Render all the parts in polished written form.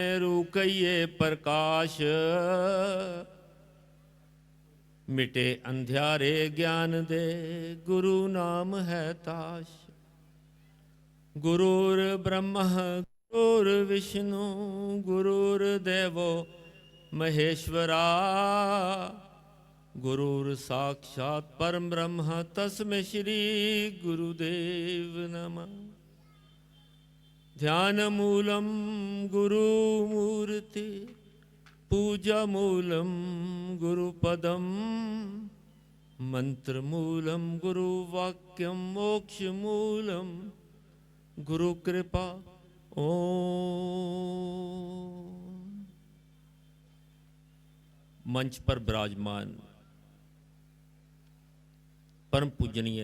रुकइए प्रकाश, मिटे अंधियारे ज्ञान दे, गुरु नाम है ताश। गुरुर ब्रह्मा गुरुर विष्णु गुरुर देवो महेश्वरा, गुरुर साक्षात परम ब्रह्म तस्मै श्री गुरुदेव नमः। ध्यान मूलम गुरु मूर्ति, पूजा मूलम गुरुपदम, मंत्र मूलम गुरु वाक्यम, मोक्ष मूलम गुरु कृपा। ओम। मंच पर विराजमान परम पूजनीय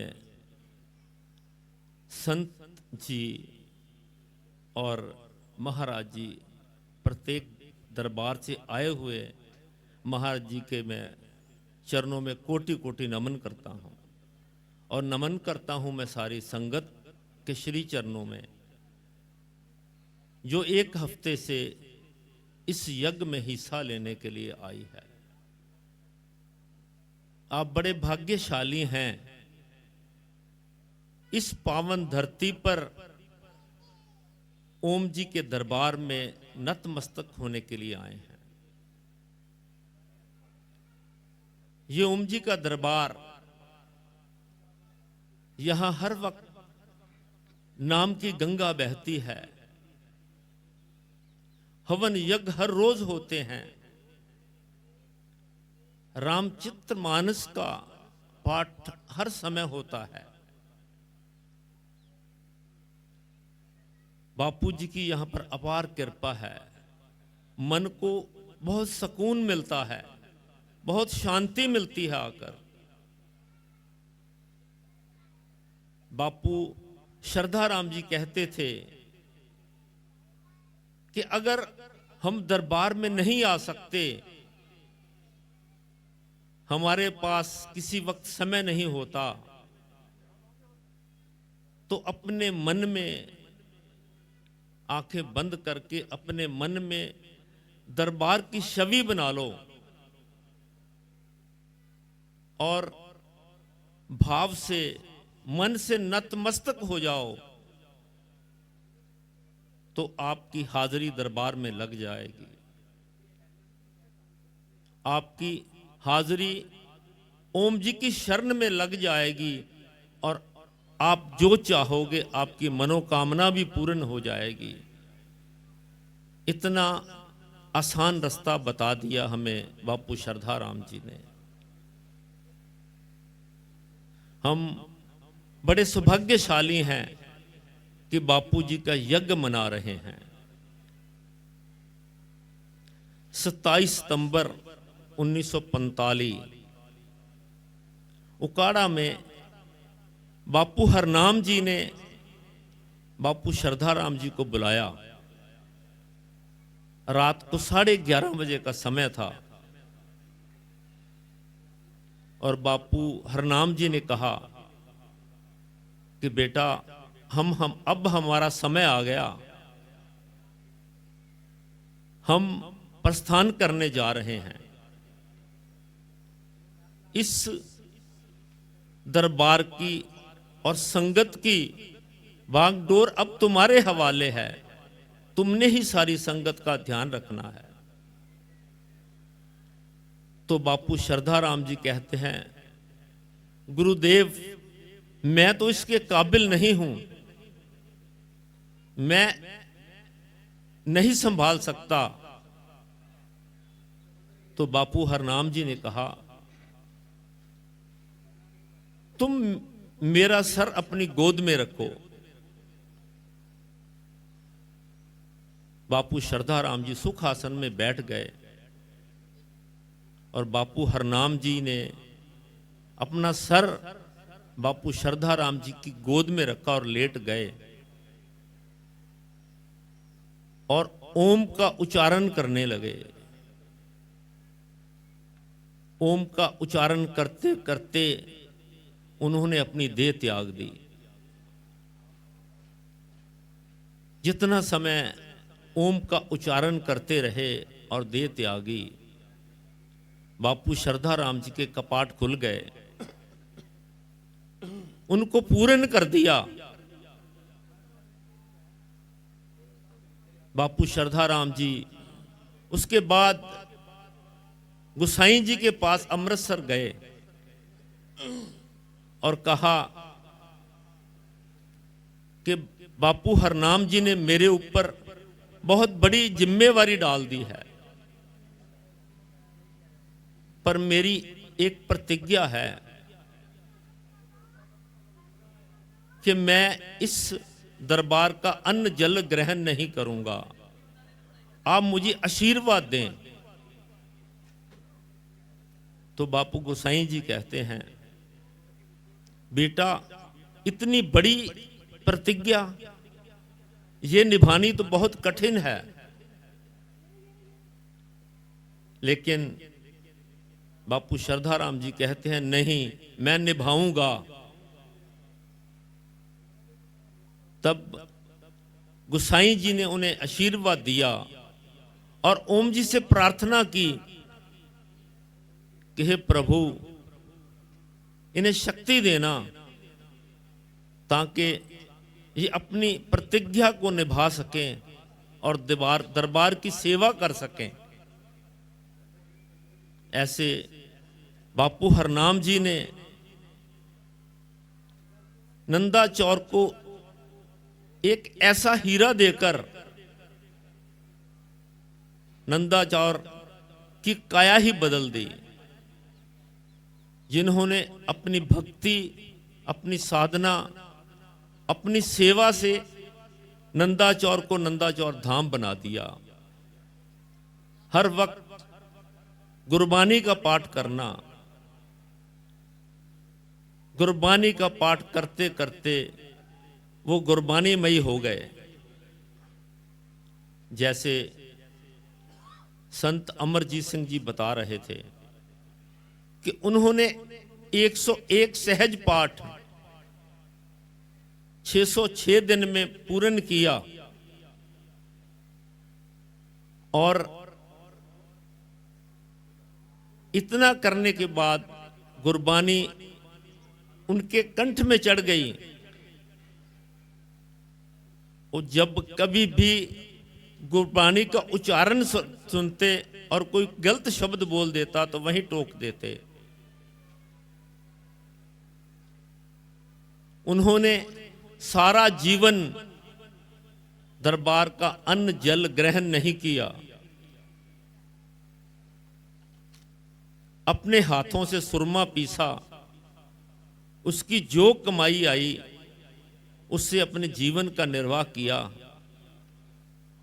संत जी और महाराज जी, प्रत्येक दरबार से आए हुए महाराज जी के मैं चरणों में कोटि कोटि नमन करता हूँ। और नमन करता हूँ मैं सारी संगत के श्री चरणों में, जो एक हफ्ते से इस यज्ञ में हिस्सा लेने के लिए आई है। आप बड़े भाग्यशाली हैं, इस पावन धरती पर ओम जी के दरबार में नतमस्तक होने के लिए आए हैं। ये ओम जी का दरबार, यहां हर वक्त नाम की गंगा बहती है, हवन यज्ञ हर रोज होते हैं, रामचित्र मानस का पाठ हर समय होता है। बापू जी की यहां पर अपार कृपा है, मन को बहुत सुकून मिलता है, बहुत शांति मिलती है आकर। बापू श्रद्धा राम जी कहते थे कि अगर हम दरबार में नहीं आ सकते, हमारे पास किसी वक्त समय नहीं होता, तो अपने मन में आंखें बंद करके अपने मन में दरबार की छवि बना लो और भाव से मन से नतमस्तक हो जाओ, तो आपकी हाजिरी दरबार में लग जाएगी। आपकी हाजिरी ओम जी की शरण में लग जाएगी और आप जो चाहोगे आपकी मनोकामना भी पूर्ण हो जाएगी। इतना आसान रास्ता बता दिया हमें बापू श्रद्धा राम जी ने। हम बड़े सौभाग्यशाली हैं कि बापू जी का यज्ञ मना रहे हैं। 27 सितंबर 1945 उकाड़ा में बापू हरनाम जी ने बापू श्रद्धा राम जी को बुलाया। रात को 11:30 बजे का समय था और बापू हरनाम जी ने कहा कि बेटा हम अब हमारा समय आ गया, हम प्रस्थान करने जा रहे हैं। इस दरबार की और संगत की बागडोर अब तुम्हारे हवाले है, तुमने ही सारी संगत का ध्यान रखना है। तो बापू श्रद्धा राम जी कहते हैं, गुरुदेव मैं तो इसके काबिल नहीं हूं, मैं नहीं संभाल सकता। तो बापू हरनाम जी ने कहा, तुम मेरा सर अपनी गोद में रखो। बापू श्रद्धा राम जी सुख आसन में बैठ गए और बापू हरनाम जी ने अपना सर बापू श्रद्धा राम जी की गोद में रखा और लेट गए और ओम का उच्चारण करने लगे। ओम का उच्चारण करते करते उन्होंने अपनी देह त्याग दी। जितना समय ओम का उच्चारण करते रहे और देह त्यागी। बापू श्रद्धा राम जी के कपाट खुल गए, उनको पूर्ण कर दिया। बापू श्रद्धा राम जी उसके बाद गुसाई जी के पास अमृतसर गए और कहा कि बापू हरनाम जी ने मेरे ऊपर बहुत बड़ी जिम्मेवारी डाल दी है, पर मेरी एक प्रतिज्ञा है कि मैं इस दरबार का अन्न जल ग्रहण नहीं करूंगा, आप मुझे आशीर्वाद दें। तो बापू गोसाई जी कहते हैं, बेटा इतनी बड़ी प्रतिज्ञा ये निभानी तो बहुत कठिन है, लेकिन बापू श्रद्धा राम जी कहते हैं नहीं, मैं निभाऊंगा। तब गुसाई जी ने उन्हें आशीर्वाद दिया और ओम जी से प्रार्थना की कि हे प्रभु इन्हें शक्ति देना ताकि ये अपनी प्रतिज्ञा को निभा सकें और दरबार की सेवा कर सकें। ऐसे बापू हरनाम जी ने नंदा चौर को एक ऐसा हीरा देकर नंदा चौर की काया ही बदल दी, जिन्होंने अपनी भक्ति, अपनी साधना, अपनी सेवा से नंदा चौर को नंदा चौर धाम बना दिया। हर वक्त गुरबानी का पाठ करना, गुरबानी का पाठ करते करते वो गुरबानी मई हो गए। जैसे संत अमरजीत सिंह जी बता रहे थे कि उन्होंने 101 सहज पाठ 606 दिन में पूर्ण किया और इतना करने के बाद गुरबानी उनके कंठ में चढ़ गई। और जब कभी भी गुरबानी का उच्चारण सुनते और कोई गलत शब्द बोल देता तो वहीं टोक देते। उन्होंने सारा जीवन दरबार का अन्न जल ग्रहण नहीं किया, अपने हाथों से सुरमा पीसा, उसकी जो कमाई आई उससे अपने जीवन का निर्वाह किया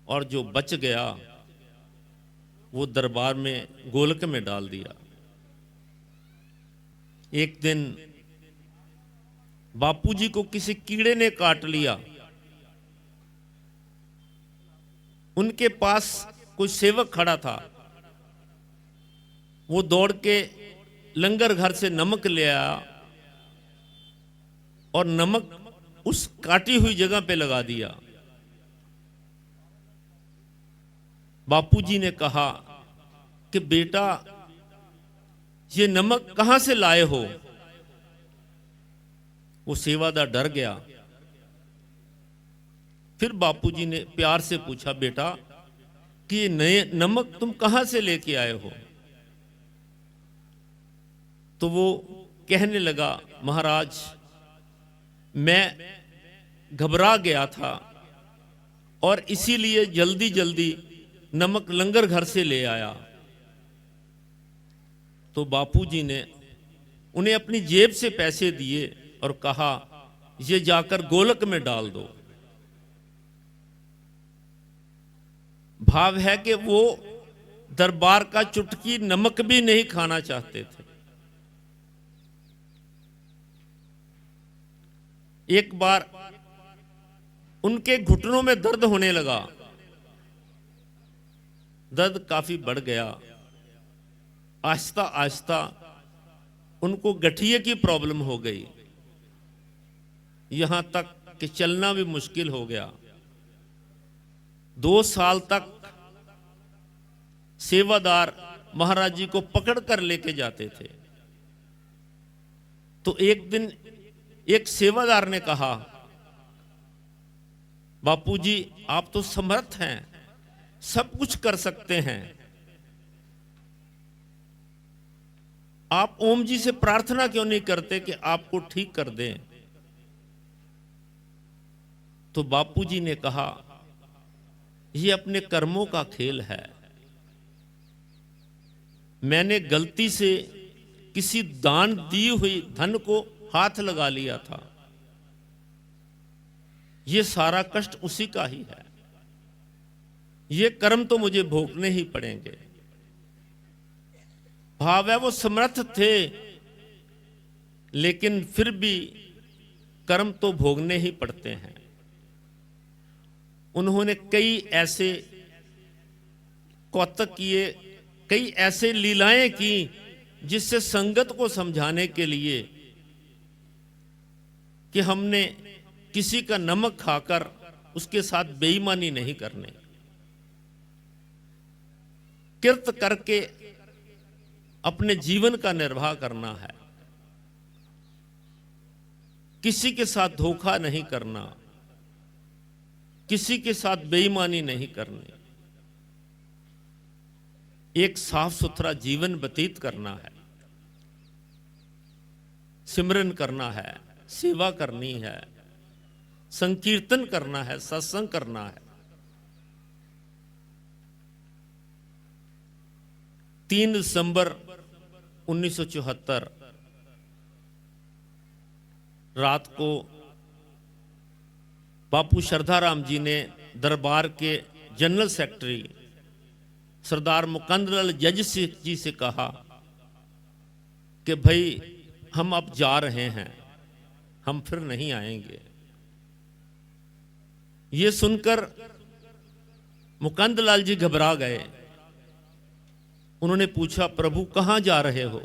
और जो बच गया वो दरबार में गोलक में डाल दिया। एक दिन बापूजी को किसी कीड़े ने काट लिया। उनके पास कोई सेवक खड़ा था, वो दौड़ के लंगर घर से नमक ले आया और नमक उस काटी हुई जगह पे लगा दिया। बापूजी ने कहा कि बेटा ये नमक कहां से लाए हो? वो सेवादार डर गया। फिर बापूजी ने प्यार से पूछा, बेटा कि ये नए नमक तुम कहां से लेके आए हो? तो वो कहने लगा, महाराज मैं घबरा गया था और इसीलिए जल्दी जल्दी नमक लंगर घर से ले आया। तो बापूजी ने उन्हें अपनी जेब से पैसे दिए और कहा, ये जाकर गोलक में डाल दो। भाव है कि वो दरबार का चुटकी नमक भी नहीं खाना चाहते थे। एक बार उनके घुटनों में दर्द होने लगा, दर्द काफी बढ़ गया। आहिस्ता आहिस्ता उनको गठिए की प्रॉब्लम हो गई, यहां तक कि चलना भी मुश्किल हो गया। 2 साल तक सेवादार महाराज जी को पकड़ कर लेके जाते थे। तो एक दिन एक सेवादार ने कहा, बापूजी आप तो समर्थ हैं, सब कुछ कर सकते हैं, आप ओम जी से प्रार्थना क्यों नहीं करते कि आपको ठीक कर दें। तो बापूजी ने कहा, ये अपने कर्मों का खेल है। मैंने गलती से किसी दान दी हुई धन को हाथ लगा लिया था, ये सारा कष्ट उसी का ही है, ये कर्म तो मुझे भोगने ही पड़ेंगे। भाव है वो समर्थ थे, लेकिन फिर भी कर्म तो भोगने ही पड़ते हैं। उन्होंने कई ऐसे कौतक किए, कई ऐसे लीलाएं की, जिससे संगत को समझाने के लिए कि हमने किसी का नमक खाकर उसके साथ बेईमानी नहीं करनी, कृत करके अपने जीवन का निर्वाह करना है, किसी के साथ धोखा नहीं करना, किसी के साथ बेईमानी नहीं करनी, एक साफ सुथरा जीवन व्यतीत करना है, सिमरन करना है, सेवा करनी है, संकीर्तन करना है, सत्संग करना है। 3 दिसंबर 1974 रात को बापू श्रद्धाराम जी ने दरबार के जनरल सेक्रेटरी सरदार मुकंदलाल जज जी से कहा कि भाई हम अब जा रहे हैं, हम फिर नहीं आएंगे। ये सुनकर मुकंदलाल जी घबरा गए। उन्होंने पूछा, प्रभु कहां जा रहे हो?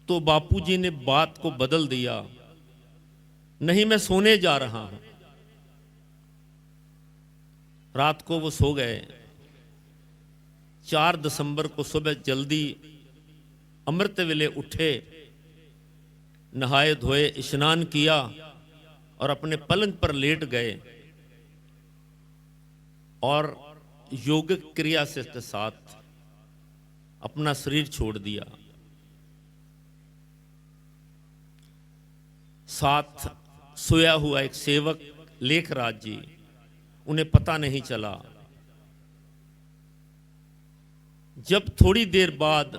तो बापूजी ने बात को बदल दिया, नहीं मैं सोने जा रहा हूं। रात को वो सो गए। 4 दिसंबर को सुबह जल्दी अमृत वेले उठे, नहाए धोए, स्नान किया और अपने पलंग पर लेट गए और योगिक क्रिया से के साथ अपना शरीर छोड़ दिया। साथ सोया हुआ एक सेवक लेखराज जी, उन्हें पता नहीं चला। जब थोड़ी देर बाद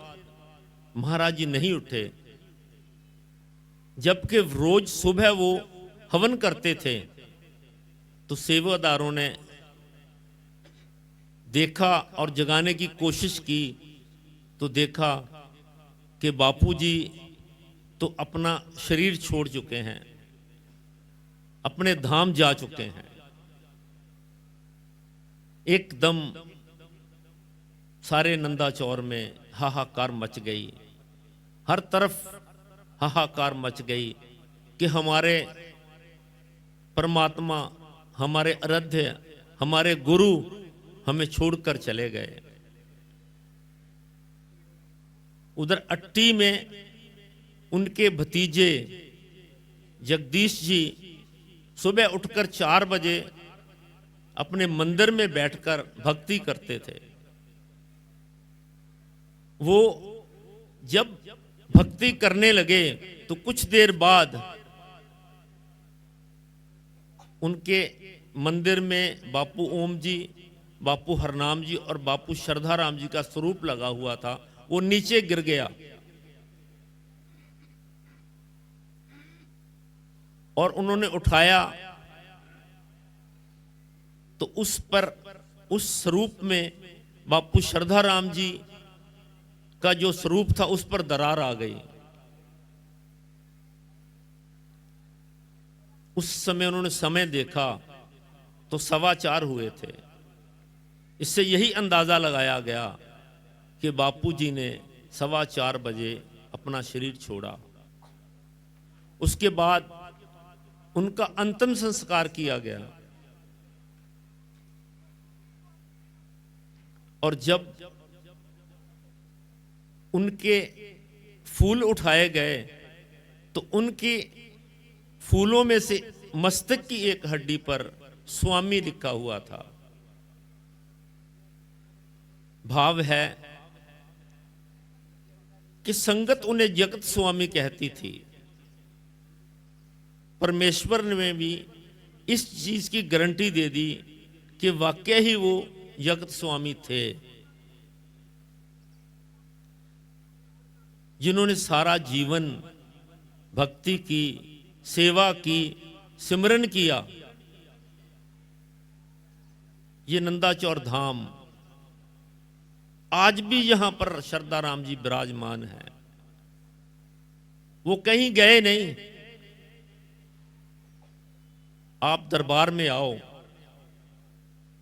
महाराज जी नहीं उठे, जबकि रोज सुबह वो हवन करते थे, तो सेवादारों ने देखा और जगाने की कोशिश की, तो देखा कि बापूजी तो अपना शरीर छोड़ चुके हैं, अपने धाम जा चुके हैं। एकदम सारे नंदाचौर में हाहाकार मच गई, हर तरफ हाहाकार मच गई कि हमारे परमात्मा, हमारे आराध्य, हमारे गुरु हमें छोड़कर चले गए। उधर अट्टी में उनके भतीजे जगदीश जी सुबह उठकर 4 बजे अपने मंदिर में बैठकर भक्ति करते थे। वो जब भक्ति करने लगे तो कुछ देर बाद उनके मंदिर में बापू ओम जी, बापू हरनाम जी और बापू श्रद्धाराम जी का स्वरूप लगा हुआ था, वो नीचे गिर गया और उन्होंने उठाया तो उस पर, उस स्वरूप में बापू श्रद्धाराम जी का जो स्वरूप था उस पर दरार आ गई। उस समय उन्होंने समय देखा तो 4:15 हुए थे। इससे यही अंदाजा लगाया गया कि बापूजी ने 4:15 बजे अपना शरीर छोड़ा। उसके बाद उनका अंतिम संस्कार किया गया। और जब उनके फूल उठाए गए तो उनके फूलों में से मस्तक की एक हड्डी पर स्वामी लिखा हुआ था। भाव है कि संगत उन्हें जगत स्वामी कहती थी। परमेश्वर ने भी इस चीज की गारंटी दे दी कि वाकई ही वो जगत स्वामी थे, जिन्होंने सारा जीवन भक्ति की, सेवा की, सिमरन किया। ये नंदाचौर धाम आज भी यहां पर श्रद्धा राम जी विराजमान है। वो कहीं गए नहीं। आप दरबार में आओ,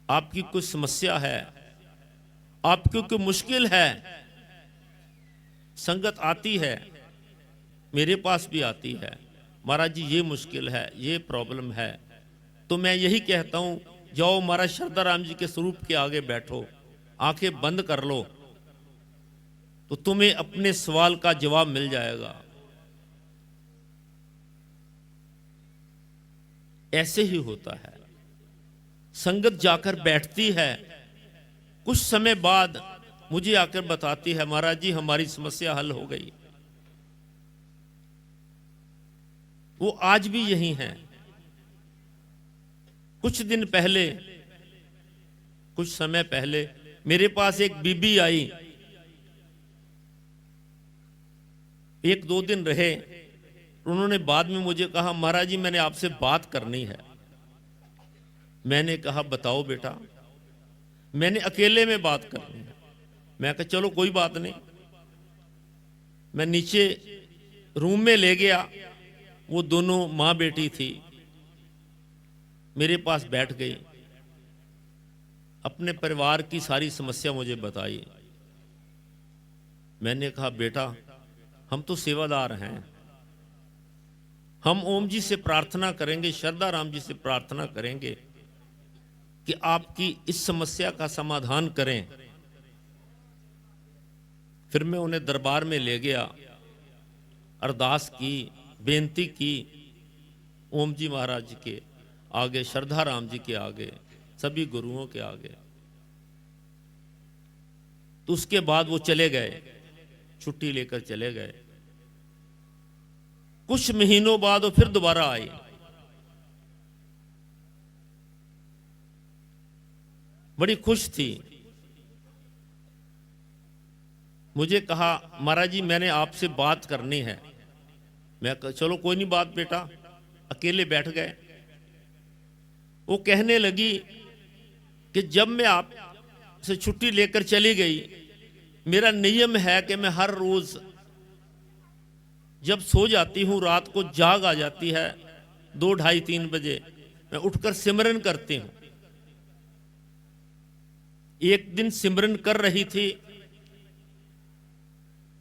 आपकी कोई समस्या है, आपकी कोई मुश्किल है, संगत आती है, मेरे पास भी आती है, महाराज जी ये मुश्किल है, ये प्रॉब्लम है, तो मैं यही कहता हूं जाओ महाराज श्रद्धा राम जी के स्वरूप के आगे बैठो, आंखें बंद कर लो, तो तुम्हें अपने सवाल का जवाब मिल जाएगा। ऐसे ही होता है। संगत जाकर बैठती है, कुछ समय बाद मुझे आकर बताती है महाराज जी हमारी समस्या हल हो गई। वो आज भी यही हैं। कुछ दिन पहले, कुछ समय पहले मेरे पास एक बीबी आई, एक दो दिन रहे। उन्होंने बाद में मुझे कहा महाराज जी मैंने आपसे बात करनी है। मैंने कहा बताओ बेटा। मैंने अकेले में बात करनी है। मैं कहा चलो कोई बात नहीं। मैं नीचे रूम में ले गया। वो दोनों मां बेटी थी, मेरे पास बैठ गई, अपने परिवार की सारी समस्या मुझे बताई। मैंने कहा बेटा हम तो सेवादार हैं, हम ओम जी से प्रार्थना करेंगे, श्रद्धा राम जी से प्रार्थना करेंगे कि आपकी इस समस्या का समाधान करें। फिर मैं उन्हें दरबार में ले गया, अरदास की, बेनती की ओम जी महाराज जी के आगे, श्रद्धा राम जी के आगे, सभी गुरुओं के आगे। तो उसके बाद वो चले गए, छुट्टी लेकर चले गए। कुछ महीनों बाद वो फिर दोबारा आई। बड़ी खुश थी। मुझे कहा महाराज जी मैंने आपसे बात करनी है। मैं कहा चलो कोई नहीं बात बेटा। अकेले बैठ गए। वो कहने लगी कि जब मैं आप से छुट्टी लेकर चली गई, मेरा नियम है कि मैं हर रोज जब सो जाती हूं, रात को जाग आ जाती है 2, 2:30, 3 बजे, मैं उठकर सिमरन करती हूं। एक दिन सिमरन कर रही थी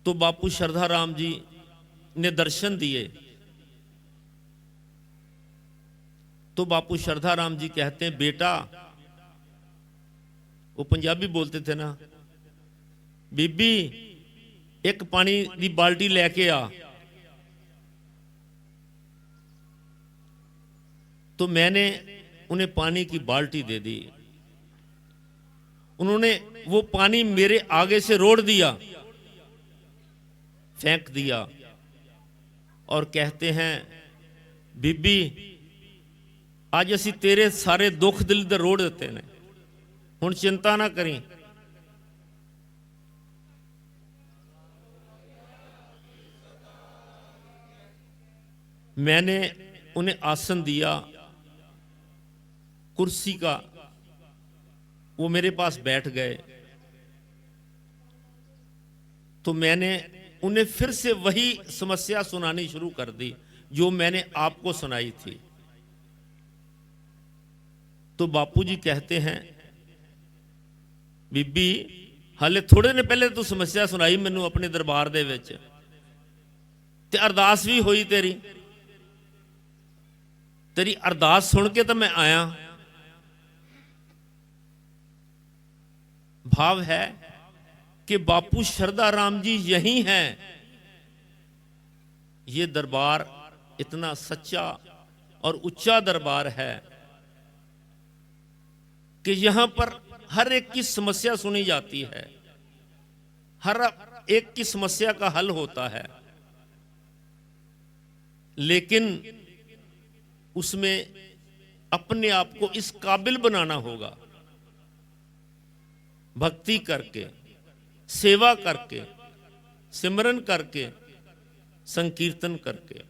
तो बापू श्रद्धा राम जी ने दर्शन दिए। तो बापू श्रद्धा राम जी कहते हैं बेटा, वो पंजाबी बोलते थे ना, बीबी एक पानी दी बाल्टी लेके आ। तो मैंने उन्हें पानी की बाल्टी दे दी। उन्होंने वो पानी मेरे आगे से रोड़ दिया, फेंक दिया और कहते हैं बीबी आज असी तेरे सारे दुख दिल दे रोड़ देते ने, हुण चिंता ना करी। मैंने उन्हें आसन दिया, कुर्सी का, वो मेरे पास बैठ गए। तो मैंने उन्हें फिर से वही समस्या सुनानी शुरू कर दी जो मैंने आपको सुनाई थी। तो बापूजी कहते हैं बीबी हाले थोड़े ने पहले तू समस्या सुनाई मैनू अपने दरबार दे विच, ते अरदास भी हुई तेरी, तेरी अरदास सुन के तो मैं आया। भाव है कि बापू शरदा राम जी यही हैं। ये दरबार इतना सच्चा और उच्चा दरबार है कि यहां पर हर एक की समस्या सुनी जाती है, हर एक की समस्या का हल होता है, लेकिन उसमें अपने आप को इस काबिल बनाना होगा, भक्ति करके, सेवा करके, सिमरन करके, संकीर्तन करके।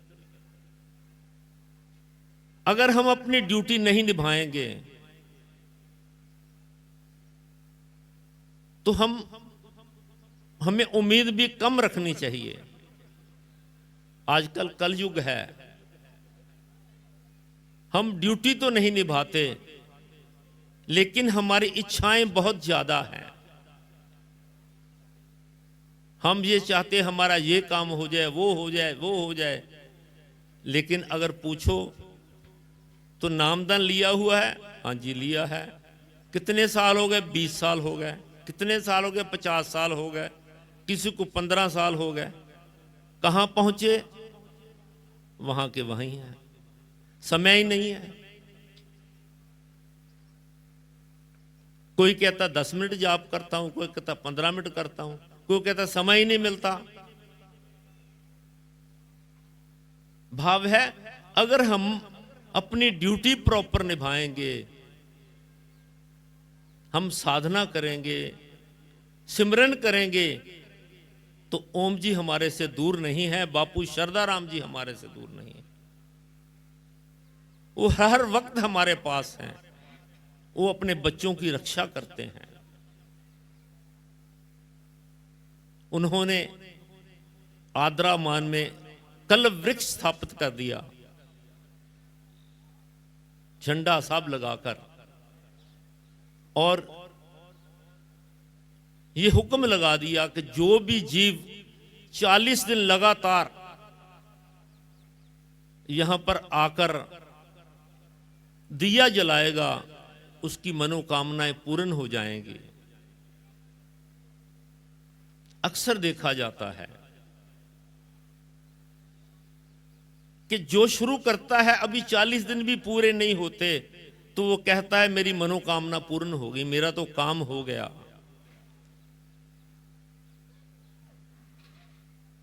अगर हम अपनी ड्यूटी नहीं निभाएंगे तो हमें उम्मीद भी कम रखनी चाहिए। आजकल कलयुग है, हम ड्यूटी तो नहीं निभाते लेकिन हमारी इच्छाएं बहुत ज्यादा हैं। हम ये चाहते हमारा ये काम हो जाए, वो हो जाए, वो हो जाए, लेकिन अगर पूछो तो नामदान लिया हुआ है? हाँ जी लिया है। कितने साल हो गए? 20 साल हो गए। कितने साल हो गए? 50 साल हो गए। किसी को 15 साल हो गए। कहां पहुंचे? वहां के वहीं है, समय ही नहीं है। कोई कहता 10 मिनट जाप करता हूं, कोई कहता 15 मिनट करता हूं, कोई कहता समय ही नहीं मिलता। भाव है अगर हम अपनी ड्यूटी प्रॉपर निभाएंगे, हम साधना करेंगे, सिमरन करेंगे, तो ओम जी हमारे से दूर नहीं है, बापू शरदा राम जी हमारे से दूर नहीं है। वो हर वक्त हमारे पास हैं। वो अपने बच्चों की रक्षा करते हैं। उन्होंने आद्रा मान में कल वृक्ष स्थापित कर दिया, झंडा साहब लगाकर, और ये हुक्म लगा दिया कि जो भी जीव 40 दिन लगातार यहां पर आकर दिया जलाएगा उसकी मनोकामनाएं पूर्ण हो जाएंगी। अक्सर देखा जाता है कि जो शुरू करता है अभी 40 दिन भी पूरे नहीं होते तो वो कहता है मेरी मनोकामना पूर्ण हो गई, मेरा तो काम हो गया।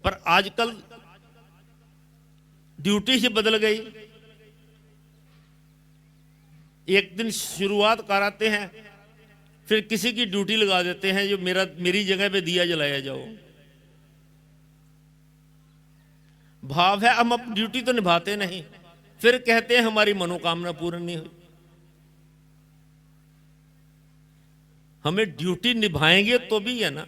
पर आजकल ड्यूटी ही बदल गई। एक दिन शुरुआत कराते हैं, फिर किसी की ड्यूटी लगा देते हैं जो मेरी जगह पे दिया जलाया जाओ। भाव है हम अपनी ड्यूटी तो निभाते नहीं, फिर कहते हैं हमारी मनोकामना पूर्ण नहीं हुई। हमें ड्यूटी निभाएंगे तो भी है ना।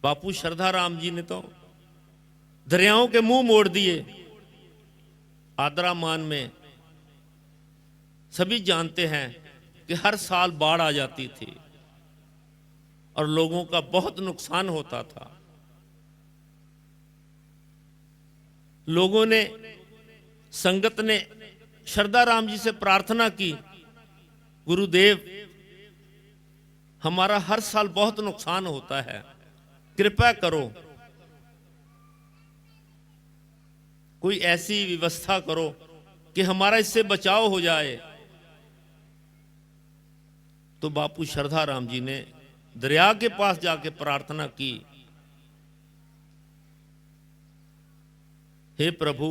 बापू शरदा राम जी ने तो दरियाओं के मुंह मोड़ दिए। आद्रा मान में सभी जानते हैं कि हर साल बाढ़ आ जाती थी और लोगों का बहुत नुकसान होता था। लोगों ने, संगत ने शरदा राम जी से प्रार्थना की, गुरुदेव हमारा हर साल बहुत नुकसान होता है, कृपा करो कोई ऐसी व्यवस्था करो कि हमारा इससे बचाव हो जाए। तो बापू शरदा राम जी ने दरिया के पास जाके प्रार्थना की, हे प्रभु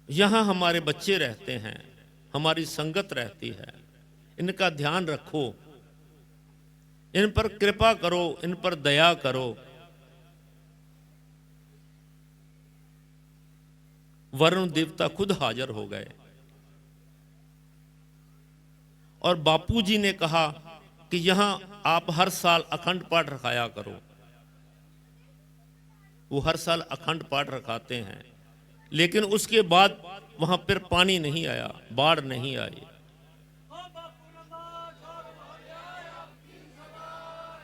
यहां हमारे बच्चे रहते हैं, हमारी संगत रहती है, इनका ध्यान रखो, इन पर कृपा करो, इन पर दया करो। वरुण देवता खुद हाजिर हो गए और बापूजी ने कहा कि यहां आप हर साल अखंड पाठ रखाया करो। वो हर साल अखंड पाठ रखाते हैं, लेकिन उसके बाद वहां पर पानी नहीं आया, बाढ़ नहीं आई।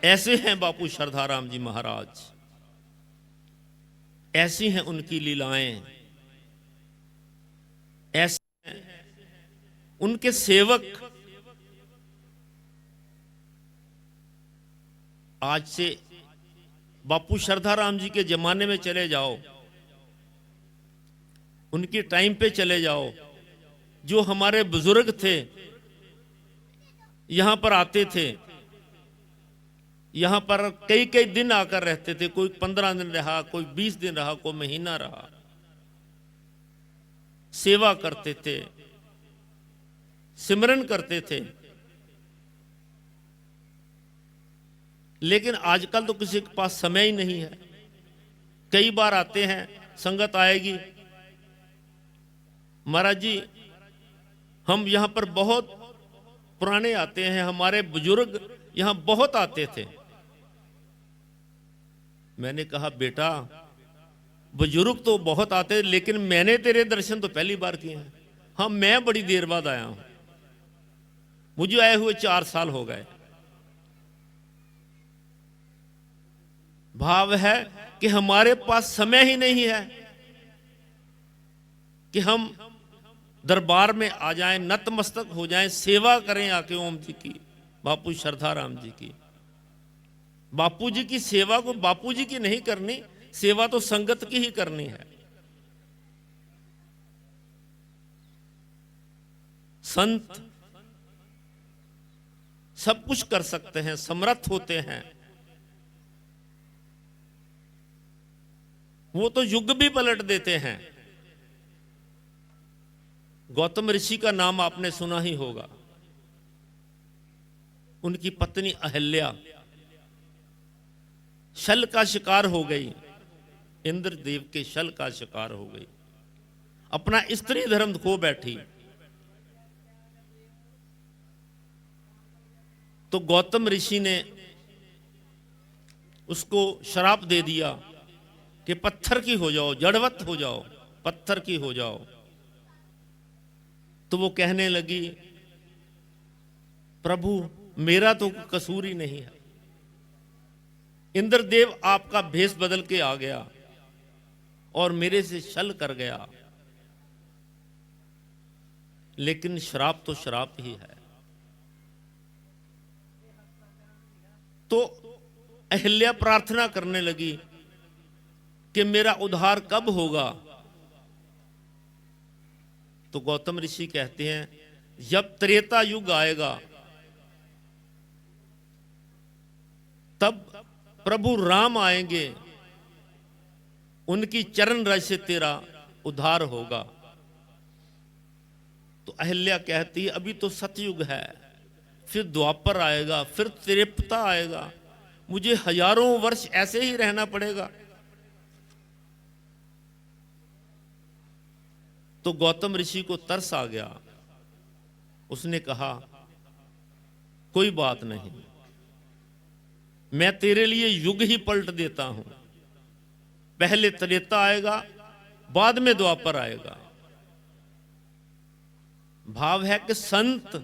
ऐसे हैं बापू शरदा राम जी महाराज। ऐसी हैं उनकी लीलाएं, ऐसे हैं उनके सेवक। आज से बापू श्रद्धाराम जी के जमाने में चले जाओ, उनके टाइम पे चले जाओ, जो हमारे बुजुर्ग थे यहां पर आते थे, यहां पर कई कई दिन आकर रहते थे। कोई 15 दिन रहा, कोई 20 दिन रहा, कोई महीना रहा, सेवा करते थे, सिमरन करते थे। लेकिन आजकल तो किसी के पास समय ही नहीं है। कई बार आते हैं, संगत आएगी, महाराज जी हम यहां पर बहुत पुराने आते हैं, हमारे बुजुर्ग यहां बहुत आते थे। मैंने कहा बेटा बुजुर्ग तो बहुत आते, लेकिन मैंने तेरे दर्शन तो पहली बार किए हैं। हाँ मैं बड़ी देर बाद आया हूं, मुझे आए हुए 4 साल हो गए। भाव है कि हमारे पास समय ही नहीं है कि हम दरबार में आ जाएं, नतमस्तक हो जाएं, सेवा करें आके ओम जी की, बापू श्रद्धाराम जी की। बापू जी की सेवा को बापू जी की नहीं करनी, सेवा तो संगत की ही करनी है। संत सब कुछ कर सकते हैं, समर्थ होते हैं, वो तो युग भी पलट देते हैं। गौतम ऋषि का नाम आपने सुना ही होगा। उनकी पत्नी अहल्या शल का शिकार हो गई, इंद्रदेव के शल का शिकार हो गई, अपना स्त्री धर्म खो बैठी। तो गौतम ऋषि ने उसको श्राप दे दिया कि पत्थर की हो जाओ, जड़वत हो जाओ, पत्थर की हो जाओ। तो वो कहने लगी प्रभु मेरा तो कसूर ही नहीं है। इंद्रदेव आपका भेष बदल के आ गया और मेरे से छल कर गया, लेकिन श्राप तो श्राप ही है। तो अहिल्या प्रार्थना करने लगी कि मेरा उद्धार कब होगा। तो गौतम ऋषि कहते हैं जब त्रेता युग आएगा तब प्रभु राम आएंगे, उनकी चरण रज से तेरा उद्धार होगा। तो अहिल्या कहती है अभी तो सतयुग है, फिर द्वापर आएगा, फिर त्रेपता आएगा, मुझे हजारों वर्ष ऐसे ही रहना पड़ेगा। तो गौतम ऋषि को तरस आ गया। उसने कहा कोई बात नहीं, मैं तेरे लिए युग ही पलट देता हूं। पहले त्रेता आएगा, बाद में द्वापर आएगा। भाव है कि संत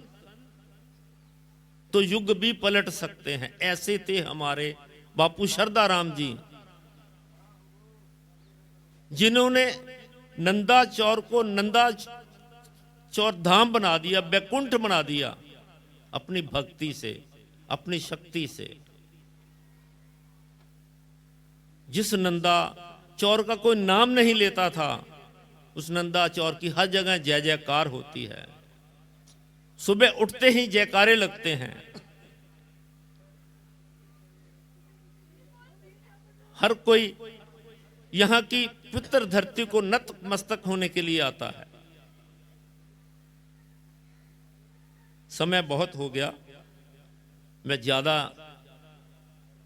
तो युग भी पलट सकते हैं। ऐसे थे हमारे बापू श्रद्धाराम जी, जिन्होंने नंदा चौर को नंदा चौर धाम बना दिया, बैकुंठ बना दिया अपनी भक्ति से, अपनी शक्ति से। जिस नंदा चौर का कोई नाम नहीं लेता था, उस नंदा चौर की हर जगह जय जयकार होती है। सुबह उठते ही जयकारे लगते हैं। हर कोई यहां की पवित्र धरती को नतमस्तक होने के लिए आता है। समय बहुत हो गया, मैं ज्यादा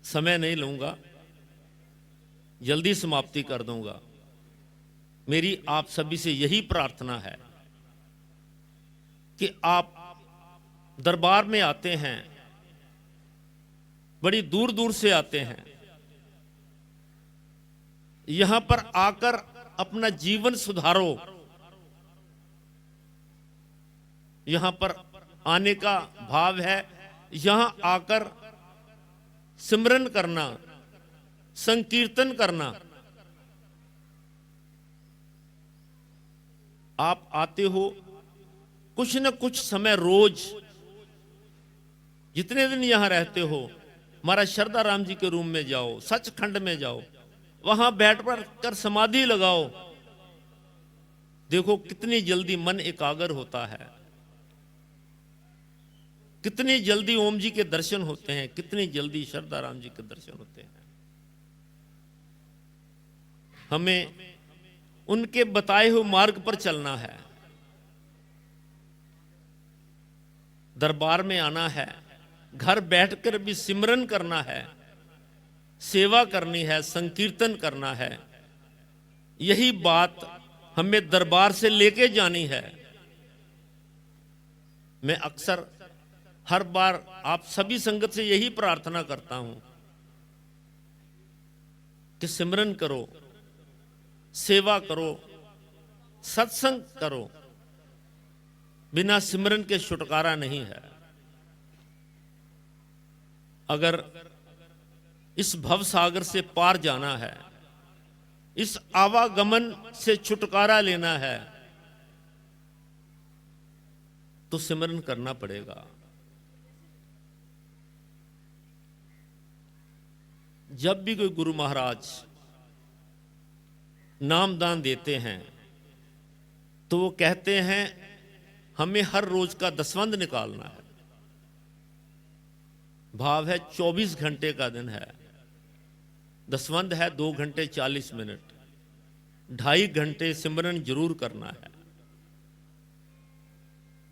समय नहीं लूंगा, जल्दी समाप्ति कर दूंगा। मेरी आप सभी से यही प्रार्थना है कि आप दरबार में आते हैं, बड़ी दूर दूर से आते हैं, यहां पर आकर अपना जीवन सुधारो। यहां पर आने का भाव है यहां आकर सिमरन करना, संकीर्तन करना, आप आते हो, कुछ न कुछ समय रोज जितने दिन यहां रहते हो महाराज श्रद्धा राम जी के रूम में जाओ, सचखंड में जाओ, वहां बैठ कर समाधि लगाओ। देखो कितनी जल्दी मन एकाग्र होता है, कितनी जल्दी ओम जी के दर्शन होते हैं, कितनी जल्दी श्रद्धा राम जी के दर्शन होते हैं। हमें उनके बताए हुए मार्ग पर चलना है, दरबार में आना है, घर बैठकर भी सिमरन करना है, सेवा करनी है, संकीर्तन करना है। यही बात हमें दरबार से लेके जानी है। मैं अक्सर हर बार आप सभी संगत से यही प्रार्थना करता हूं कि सिमरन करो, सेवा करो, सत्संग करो। बिना सिमरन के छुटकारा नहीं है। अगर इस भव सागर से पार जाना है, इस आवागमन से छुटकारा लेना है, तो सिमरन करना पड़ेगा। जब भी कोई गुरु महाराज नामदान देते हैं तो वो कहते हैं हमें हर रोज का दसवंध निकालना है। भाव है 24 घंटे का दिन है, दसवंध है 2 घंटे 40 मिनट, 2.5 घंटे सिमरन जरूर करना है।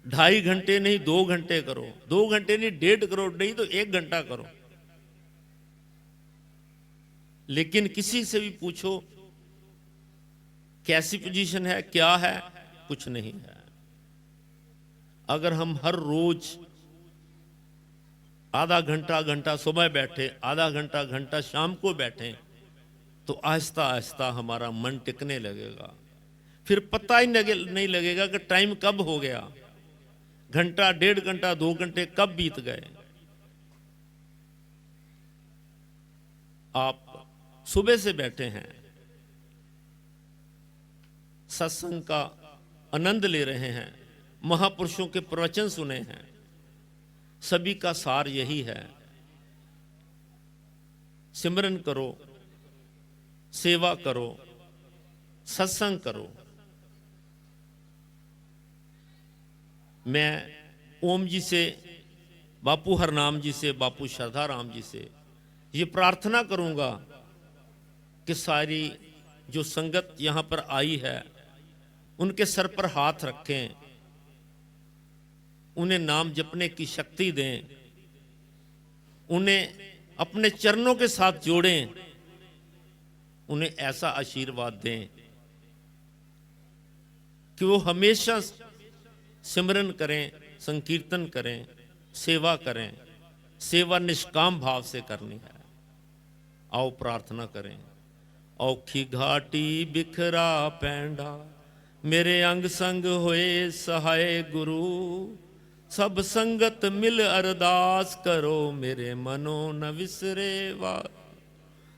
2.5 घंटे नहीं 2 घंटे करो, 2 घंटे नहीं 1.5 करो, नहीं तो 1 घंटा करो। लेकिन किसी से भी पूछो कैसी पोजीशन है, क्या है, कुछ नहीं है। अगर हम हर रोज आधा घंटा सुबह बैठे, आधा घंटा शाम को बैठे, तो आहिस्ता आहिस्ता हमारा मन टिकने लगेगा। फिर पता ही नहीं लगेगा कि टाइम कब हो गया, घंटा, 1.5 घंटा, 2 घंटे कब बीत गए। आप सुबह से बैठे हैं, सत्संग का आनंद ले रहे हैं, महापुरुषों के प्रवचन सुने हैं। सभी का सार यही है, सिमरन करो, सेवा करो, सत्संग करो। मैं ओम जी से, बापू हरनाम जी से, बापू श्रद्धा राम जी से ये प्रार्थना करूंगा कि सारी जो संगत यहां पर आई है उनके सर पर हाथ रखें, उन्हें नाम जपने की शक्ति दें, उन्हें अपने चरणों के साथ जोड़ें, उन्हें ऐसा आशीर्वाद दें कि वो हमेशा सिमरन करें, संकीर्तन करें, सेवा करें। सेवा निष्काम भाव से करनी है। आओ प्रार्थना करें। औखी घाटी बिखरा पैंडा, मेरे अंग संग होए सहाय गुरु। सब संगत मिल अरदास करो, मेरे मनो न विसरे वा।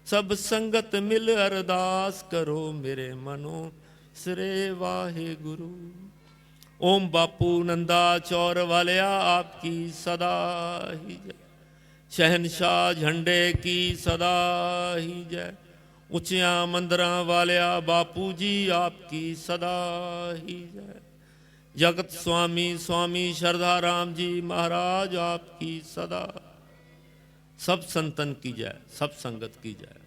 सब संगत मिल अरदास करो, मेरे मनो विसरे वाहे गुरु। ओम बापू नंदा चौर वालिया आपकी सदा ही जय। शहनशाह झंडे की सदा ही जय। उचिया मंदिरां वालिया बापू जी आपकी सदा ही जय। जगत स्वामी स्वामी श्रद्धा राम जी महाराज आपकी सदा। सब संतन की जय, सब संगत की जय।